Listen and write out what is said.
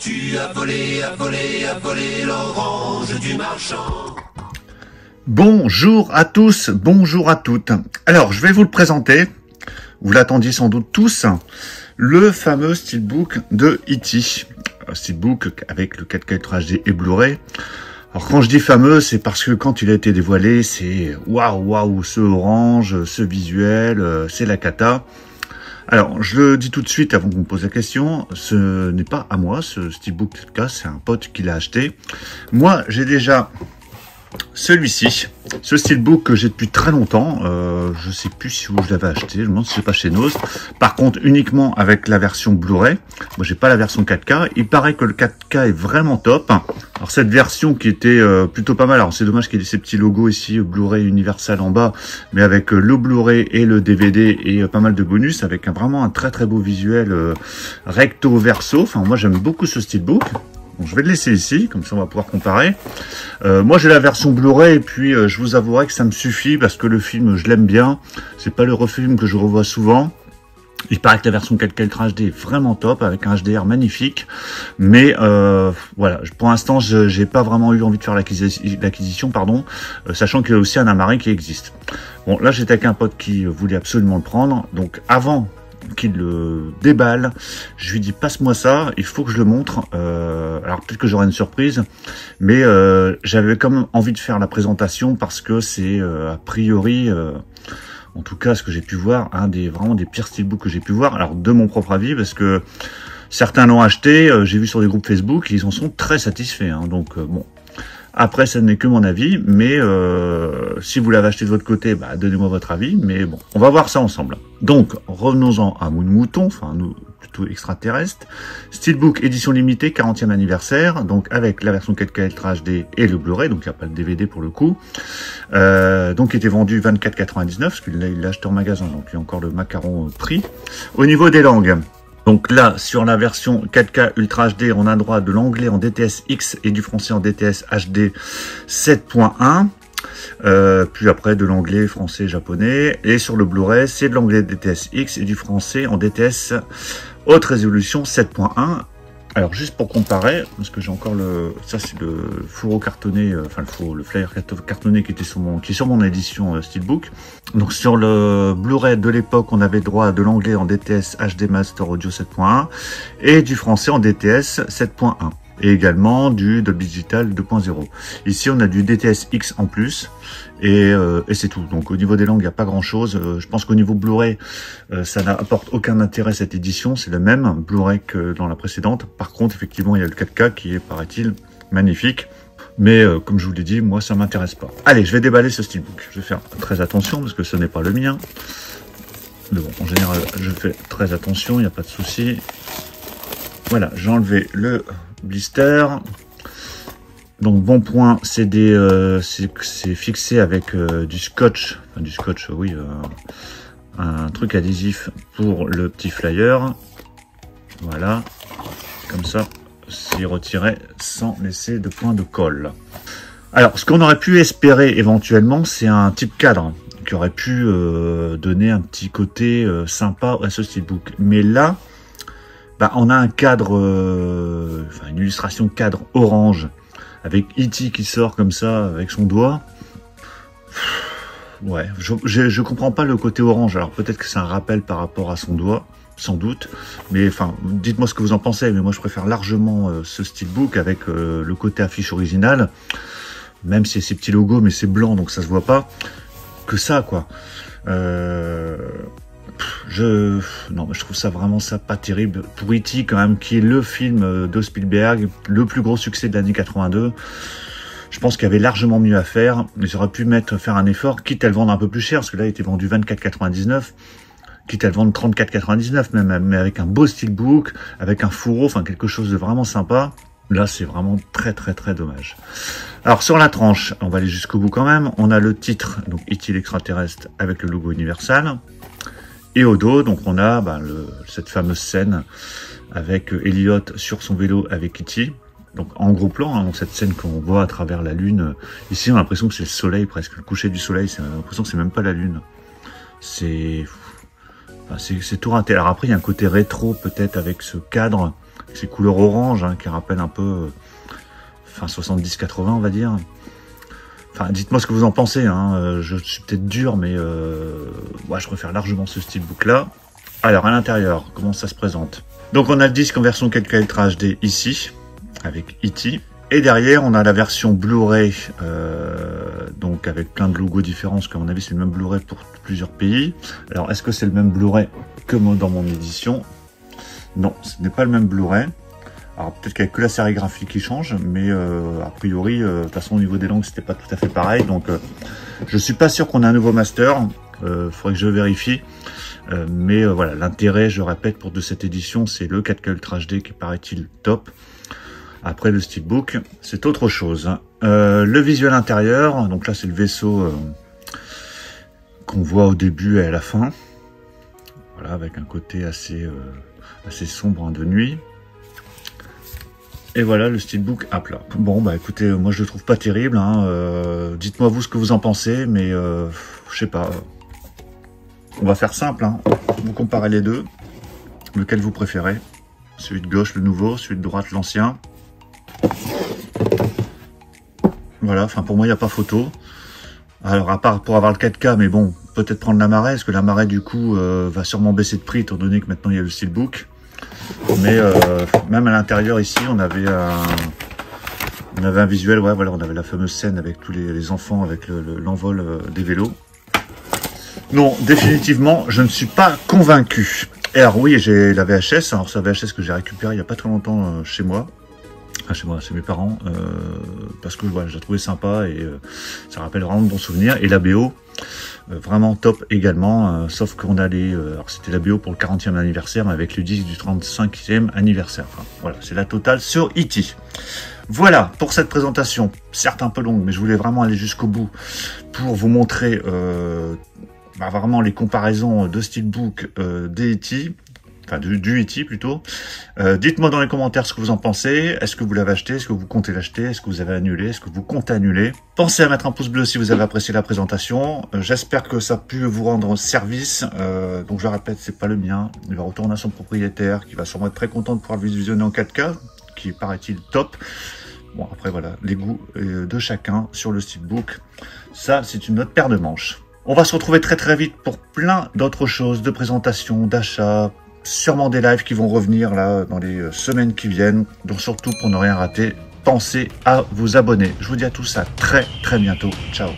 Tu as volé, l'orange du marchand. Bonjour à tous, bonjour à toutes. Alors, je vais vous le présenter. Vous l'attendiez sans doute tous. Le fameux Steelbook de E.T. Steelbook avec le 4K Ultra HD et Blu-ray. Alors, quand je dis fameux, c'est parce que quand il a été dévoilé, c'est waouh, ce orange, ce visuel, c'est la cata. Alors, je le dis tout de suite avant qu'on me pose la question, ce n'est pas à moi, ce Steelbook 4K, c'est un pote qui l'a acheté. Moi, j'ai déjà celui-ci, ce Steelbook que j'ai depuis très longtemps, je sais plus si où je l'avais acheté, je me demande si c'est pas chez Noz. Par contre, uniquement avec la version Blu-ray. Moi, j'ai pas la version 4K. Il paraît que le 4K est vraiment top. Alors cette version qui était plutôt pas mal. Alors c'est dommage qu'il y ait ces petits logos ici, Blu-ray Universal en bas, mais avec le Blu-ray et le DVD et pas mal de bonus, avec vraiment un très beau visuel recto verso. Enfin, moi j'aime beaucoup ce Steelbook. Bon, je vais le laisser ici, comme ça on va pouvoir comparer. Moi j'ai la version Blu-ray et puis je vous avouerai que ça me suffit parce que le film je l'aime bien. C'est pas le refilm que je revois souvent. Il paraît que la version 4K Ultra HD est vraiment top avec un HDR magnifique. Mais voilà, pour l'instant j'ai pas vraiment eu envie de faire l'acquisition, sachant qu'il y a aussi un Amari qui existe. Bon là j'étais avec un pote qui voulait absolument le prendre. Donc avant qu'il le déballe, je lui dis passe-moi ça, il faut que je le montre. Alors peut-être que j'aurai une surprise, mais j'avais quand même envie de faire la présentation parce que c'est a priori, en tout cas ce que j'ai pu voir, vraiment des pires steelbooks que j'ai pu voir. Alors de mon propre avis, parce que certains l'ont acheté, j'ai vu sur des groupes Facebook, ils en sont très satisfaits. Hein, donc bon. Après, ça n'est que mon avis, mais si vous l'avez acheté de votre côté, bah, donnez-moi votre avis. Mais bon, on va voir ça ensemble. Donc, revenons-en à Moon Mouton, enfin, nous, plutôt extraterrestre. Steelbook édition limitée, 40e anniversaire, donc avec la version 4K Ultra HD et le Blu-ray, donc il n'y a pas le DVD pour le coup. Donc, il était vendu 24,99, parce qu'il l'a acheté en magasin, donc il y a encore le macaron prix. Au niveau des langues, donc là, sur la version 4K Ultra HD, on a droit de l'anglais en DTS-X et du français en DTS HD 7.1. Puis après, de l'anglais, français, japonais. Et sur le Blu-ray, c'est de l'anglais DTS-X et du français en DTS haute résolution 7.1. Alors, juste pour comparer, parce que j'ai encore ça c'est le fourreau cartonné, le flyer cartonné qui est sur mon édition Steelbook. Donc, sur le Blu-ray de l'époque, on avait droit de l'anglais en DTS HD Master Audio 7.1 et du français en DTS 7.1. Et également du Dolby Digital 2.0. Ici, on a du DTS-X en plus, et c'est tout. Donc, au niveau des langues, il n'y a pas grand-chose. Je pense qu'au niveau Blu-ray, ça n'apporte aucun intérêt cette édition. C'est le même Blu-ray que dans la précédente. Par contre, effectivement, il y a le 4K qui est, paraît-il, magnifique. Mais comme je vous l'ai dit, moi, ça m'intéresse pas. Allez, je vais déballer ce Steelbook. Je vais faire très attention parce que ce n'est pas le mien. Mais bon, en général, je fais très attention, il n'y a pas de souci. Voilà, j'ai enlevé le blister. Donc bon point, c'est fixé avec du scotch, oui, un truc adhésif pour le petit flyer. Voilà, comme ça, c'est retiré sans laisser de point de colle. Alors, ce qu'on aurait pu espérer éventuellement, c'est un type cadre qui aurait pu donner un petit côté sympa à ce Steelbook. Mais là, bah, on a un cadre, une illustration cadre orange avec E.T. qui sort comme ça avec son doigt. Ouais, je comprends pas le côté orange. Alors peut-être que c'est un rappel par rapport à son doigt, sans doute. Mais enfin, dites-moi ce que vous en pensez. Mais moi, je préfère largement ce Steelbook avec le côté affiche originale, même si c'est ces petits logos, mais c'est blanc donc ça se voit pas. Que ça, quoi. Non, mais je trouve ça vraiment pas terrible. Pour E.T. quand même, qui est le film de Spielberg, le plus gros succès de l'année 82. Je pense qu'il y avait largement mieux à faire. Ils auraient pu faire un effort, quitte à le vendre un peu plus cher, parce que là, il était vendu 24,99. Quitte à le vendre 34,99 même, mais avec un beau Steelbook, avec un fourreau, enfin quelque chose de vraiment sympa. Là, c'est vraiment très dommage. Alors, sur la tranche, on va aller jusqu'au bout quand même. On a le titre, donc E.T. l'extraterrestre, avec le logo Universal. Et au dos, donc on a cette fameuse scène avec Elliot sur son vélo avec E.T. Donc en gros plan, hein, donc cette scène qu'on voit à travers la lune. Ici, on a l'impression que c'est le soleil presque, le coucher du soleil. On a l'impression que c'est même pas la lune. C'est tout raté. Alors après, il y a un côté rétro peut-être avec ce cadre ces couleurs orange hein, qui rappellent un peu fin 70-80 on va dire. Enfin, dites-moi ce que vous en pensez, hein. Je suis peut-être dur, mais ouais, je préfère largement ce steelbook là. Alors à l'intérieur, comment ça se présente? Donc on a le disque en version 4K Ultra HD ici, avec E.T. Et derrière on a la version Blu-ray, donc avec plein de logos différents, parce qu'à mon avis c'est le même Blu-ray pour plusieurs pays. Alors est-ce que c'est le même Blu-ray que dans mon édition? Non, ce n'est pas le même Blu-ray. Alors peut-être qu'il n'y a que la sérigraphie qui change, mais a priori, de toute façon au niveau des langues, c'était pas tout à fait pareil. Donc je suis pas sûr qu'on a un nouveau master. Faudrait que je vérifie. Mais voilà, l'intérêt, je répète, de cette édition, c'est le 4K Ultra HD qui paraît-il top. Après le steelbook, c'est autre chose. Le visuel intérieur, donc là c'est le vaisseau qu'on voit au début et à la fin. Voilà, avec un côté assez sombre hein, de nuit. Et voilà le steelbook à plat. Bon bah écoutez, moi je le trouve pas terrible. Hein. Dites-moi vous ce que vous en pensez, mais je sais pas. On va faire simple. Hein. Vous comparez les deux. Lequel vous préférez? Celui de gauche le nouveau, celui de droite l'ancien. Voilà. Enfin pour moi il n'y a pas photo. Alors à part pour avoir le 4K, mais bon peut-être prendre la marée, parce que la marée du coup va sûrement baisser de prix étant donné que maintenant il y a le steelbook. Mais même à l'intérieur ici, on avait un visuel, ouais, voilà, on avait la fameuse scène avec tous les enfants, avec l'envol des vélos. Non, définitivement, je ne suis pas convaincu. Et alors oui, j'ai la VHS, alors c'est la VHS que j'ai récupérée il n'y a pas très longtemps chez moi. Enfin, chez moi, chez mes parents, parce que voilà, je la trouvais sympa et ça rappelle vraiment de bons souvenirs. Et la BO, vraiment top également, sauf qu'on allait, alors c'était la BO pour le 40e anniversaire, mais avec le disque du 35e anniversaire. Enfin, voilà, c'est la totale sur E.T. Voilà pour cette présentation, certes un peu longue, mais je voulais vraiment aller jusqu'au bout pour vous montrer vraiment les comparaisons de steelbook des E.T. Enfin, du E.T. plutôt. Dites-moi dans les commentaires ce que vous en pensez. Est-ce que vous l'avez acheté? Est-ce que vous comptez l'acheter? Est-ce que vous avez annulé? Est-ce que vous comptez annuler? Pensez à mettre un pouce bleu si vous avez apprécié la présentation. J'espère que ça a pu vous rendre service. Donc je répète, c'est pas le mien. Il va retourner à son propriétaire qui va sûrement être très content de pouvoir le visionner en 4K, qui paraît-il top. Bon, après voilà, les goûts de chacun sur le steelbook. Ça, c'est une autre paire de manches. On va se retrouver très très vite pour plein d'autres choses, de présentations, d'achats, sûrement des lives qui vont revenir là dans les semaines qui viennent. Donc surtout pour ne rien rater, pensez à vous abonner. Je vous dis à tous à très très bientôt. Ciao.